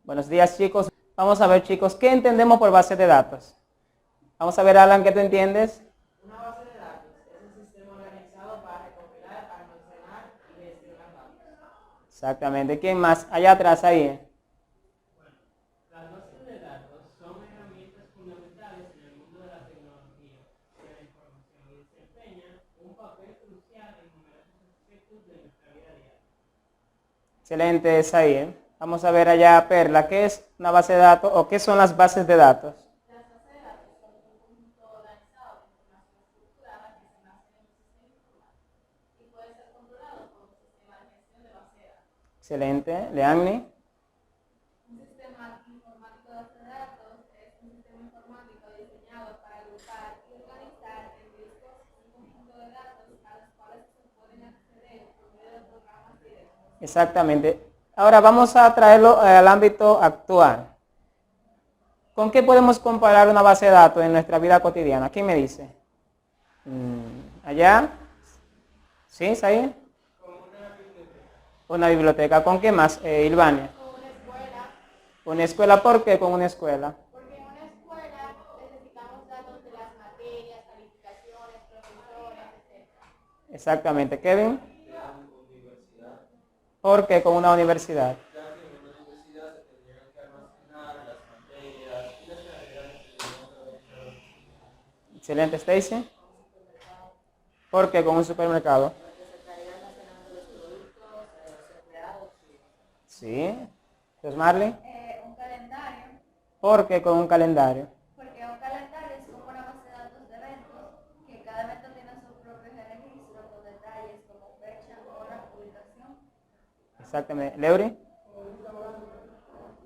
Buenos días, chicos. Vamos a ver, chicos, ¿qué entendemos por base de datos? Vamos a ver, Alan, ¿qué tú entiendes? Una base de datos es un sistema organizado para recopilar, almacenar y gestionar datos. Exactamente. ¿Quién más? Allá atrás, ahí. Las bases de datos son herramientas fundamentales en el mundo de la tecnología y de la información y desempeñan un papel crucial en numerosos aspectos de nuestra vida diaria. Excelente, es ahí. Vamos a ver allá, Perla, ¿qué es una base de datos o qué son las bases de datos? Las bases de datos son un conjunto organizado de información estructurada que se almacena en un sistema informático y puede ser controlado por un sistema de gestión de base de datos. Excelente. Leanni. Un sistema informático de base de datos es un sistema informático diseñado para agrupar y organizar en discos un conjunto de datos a los cuales se pueden acceder por medio de programas directos. Exactamente. Ahora vamos a traerlo al ámbito actual. ¿Con qué podemos comparar una base de datos en nuestra vida cotidiana? ¿Quién me dice? ¿Allá? ¿Sí? ¿Está ahí? Una biblioteca. ¿Con qué más, Ilvania? Con una escuela, Una escuela. ¿Por qué con una escuela? porque en una escuela necesitamos datos de las materias, calificaciones, profesores, etc. Exactamente. Kevin. ¿Por qué con una universidad? Excelente, Stacy. ¿Por qué con un supermercado? Sí. Entonces, Marley. Un calendario, ¿Por qué con un calendario? porque un calendario es como una base de datos de eventos, que cada evento tiene su propio registro con detalles como fecha, hora, ubicación. Exactamente. Leury.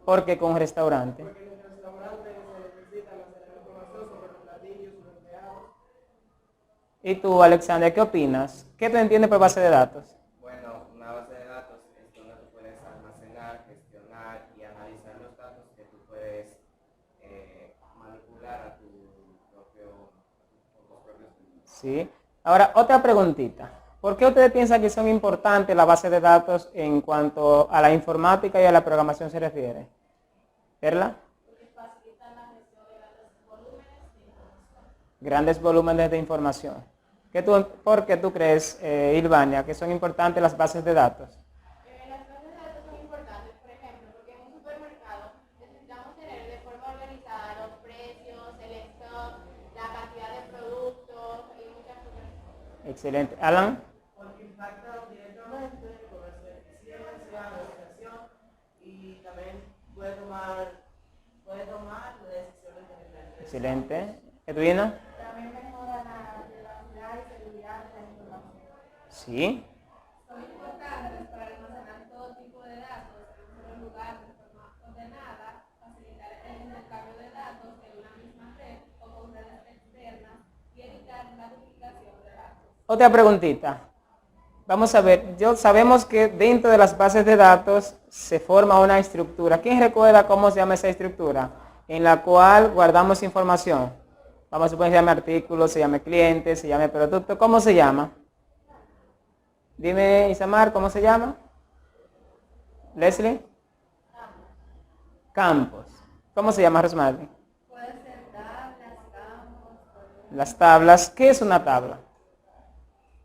¿Por qué con un restaurante? Porque en el restaurante se necesita almacenar información sobre los platillos, sus empleados. ¿Y tú, Alexander, qué opinas? ¿Qué tú entiendes por base de datos? Bueno, una base de datos es donde tú puedes almacenar, gestionar y analizar los datos que tú puedes manipular a tus propios fines. Sí. Ahora, otra preguntita. ¿Por qué ustedes piensan que son importantes las bases de datos en cuanto a la informática y a la programación se refiere? ¿Perla? Porque facilitan la gestión de grandes volúmenes de información. Grandes volúmenes de información. ¿Por qué tú crees, Ilvania, que son importantes las bases de datos? Las bases de datos son importantes, por ejemplo, porque en un supermercado necesitamos tener de forma organizada los precios, el stock, la cantidad de productos y muchas otras cosas. Excelente. Alan. Porque impacta directamente con nuestra eficiencia, organización y también puede tomar decisiones inteligentes. Excelente. Edwina. También mejora la privacidad y seguridad de la información. Sí. Son importantes para almacenar todo tipo de datos en un solo lugar de forma ordenada, facilitar el intercambio de datos en una misma red o con redes externas y evitar la duplicación de datos. Otra preguntita. Vamos a ver, sabemos que dentro de las bases de datos se forma una estructura. ¿Quién recuerda cómo se llama esa estructura? En la cual guardamos información. Vamos a suponer que se llame artículo, se llame cliente, se llame producto. ¿Cómo se llama? Dime, Isamar, ¿cómo se llama? Leslie. Campos. ¿Cómo se llama, Rosmary? Puede ser tablas, campos, Las tablas. ¿Qué es una tabla?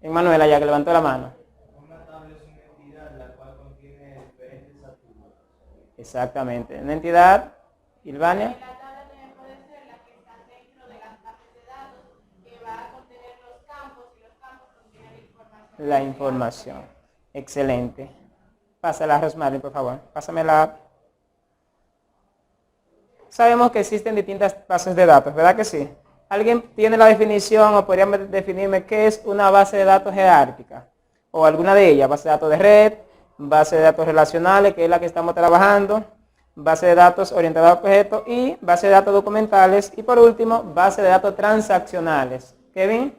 Manuela, ya que levantó la mano. Una tabla es una entidad la cual contiene diferentes atributos. Exactamente. Una entidad, Ilvania. La tabla también puede ser la que está dentro de las bases de datos, que va a contener los campos y los campos contienen información. La información. Excelente. Pásala, Rosmary, por favor. Pásamela. Sabemos que existen distintas bases de datos, ¿verdad que sí? ¿Alguien tiene la definición o podría definirme qué es una base de datos jerárquica? O alguna de ellas, base de datos de red, base de datos relacionales, que es la que estamos trabajando, base de datos orientada a objetos y base de datos documentales y por último, base de datos transaccionales. ¿Kevin?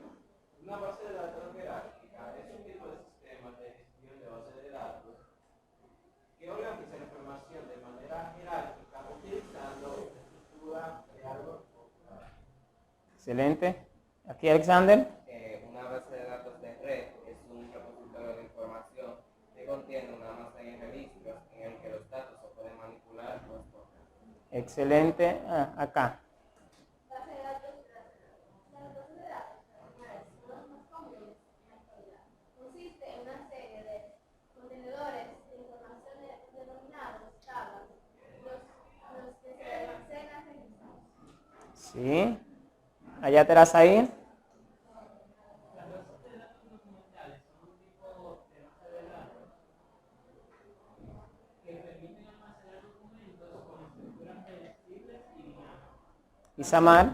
Una base de datos jerárquica es un tipo de sistema de gestión de bases de datos que organiza la información de manera jerárquica utilizando estructura de árbol. Excelente. Aquí Alexander. Una base de datos de red es un repositorio de información que contiene una almacén de registros en el que los datos se pueden manipular o Excelente. Acá. Base de datos relacionales. Las bases de datos relacionales son las más comunes en la actualidad. Consiste en una serie de contenedores de información denominados tablas, los que se almacenan registrados. Sí. Allá atrás ahí. Las bases de datos documentales son un tipo de base de datos que permiten almacenar documentos con estructuras predecibles y dinámicas. Isamar.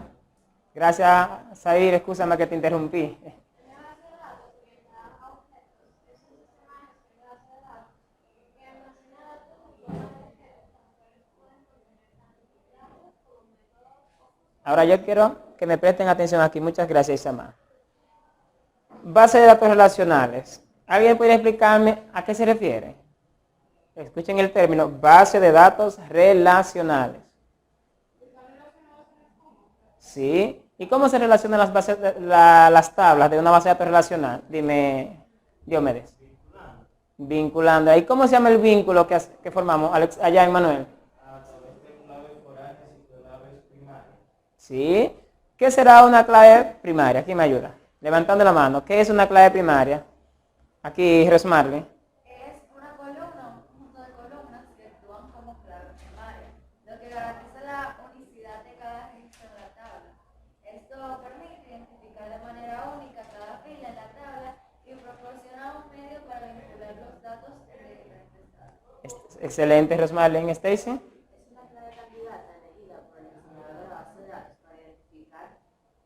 Gracias, Zair. Excúsame que te interrumpí. Una base de datos orientada a objetos es un sistema de base de datos que almacena datos en forma de objetos, los cuales pueden contener tanto claves como métodos o funciones. Ahora yo quiero que me presten atención aquí. Muchas gracias, Isamar. Base de datos relacionales. ¿Alguien puede explicarme a qué se refiere? Escuchen el término, base de datos relacionales. ¿Sí? ¿Y cómo se relacionan las bases las tablas de una base de datos relacional? Dime, Diomedes. Vinculando. ¿Y cómo se llama el vínculo que formamos allá en Manuel? A través de claves foráneas y claves primarias. ¿Sí? ¿Qué será una clave primaria? ¿Quién me ayuda? Levantando la mano. ¿Qué es una clave primaria? Aquí, Rosmarley. Es una columna, un conjunto de columnas que actúan como clave primaria, lo que garantiza la unicidad de cada registro de la tabla. Esto permite identificar de manera única cada fila en la tabla y proporciona un medio para vincular los datos entre diferentes datos. Excelente, Rosmarley. Stacy. Es una clave candidata elegida por el diseñador de la base de datos para identificar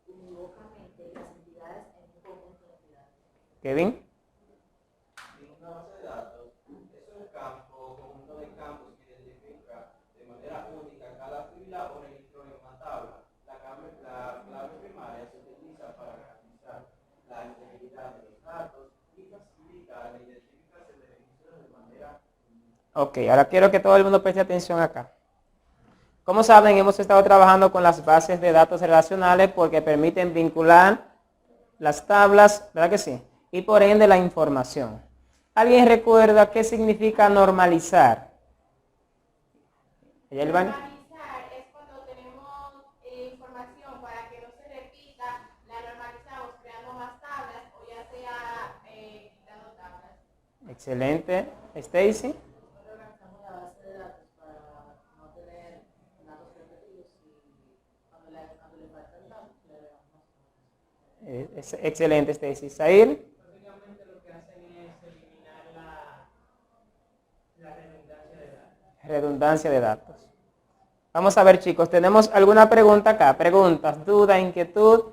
unívocamente las entidades en un conjunto de entidades. Kevin. En una base de datos es un campo o conjunto de campos que identifica de manera única cada fila o registro en una tabla. La clave primaria se utiliza para garantizar la integridad de los datos y facilita la identificación de registros de manera única. Ok, ahora quiero que todo el mundo preste atención acá. Como saben, hemos estado trabajando con las bases de datos relacionales porque permiten vincular las tablas, ¿verdad que sí? Y por ende la información. ¿Alguien recuerda qué significa normalizar? Normalizar es cuando tenemos información para que no se repita, la normalizamos creando más tablas o ya sea quitando tablas. Excelente. Stacy. Nosotros organizamos la base de datos para no tener datos repetidos y cuando le faltan datos le agregamos más. Excelente, Stacy. Zair. Básicamente lo que hacen es eliminar la redundancia de datos. Redundancia de datos. Vamos a ver, chicos, ¿tenemos alguna pregunta acá? Preguntas, duda, inquietud.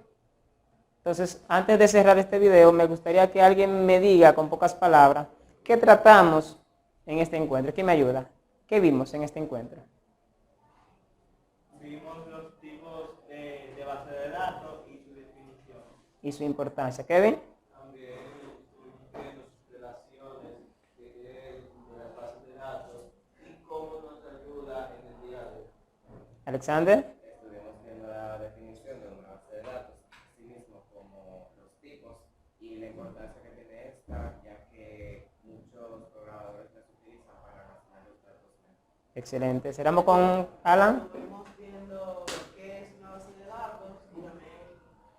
Entonces, antes de cerrar este video, me gustaría que alguien me diga con pocas palabras qué tratamos en este encuentro. ¿Quién me ayuda? ¿Qué vimos en este encuentro? Vimos los tipos de base de datos y su definición. Y su importancia. Kevin. También estuvimos viendo sus relaciones de las bases de datos y cómo nos ayuda en el día a día. Alexander. Estuvimos viendo la definición de una base de datos, así mismo como los tipos y la importancia que tiene esta, ya que muchos programadores las utilizan para almacenar los datos. Excelente. Cerramos con Alan. Estuvimos viendo qué es una base de datos y también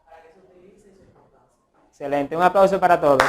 para qué se utiliza y su importancia. Excelente. Un aplauso para todos.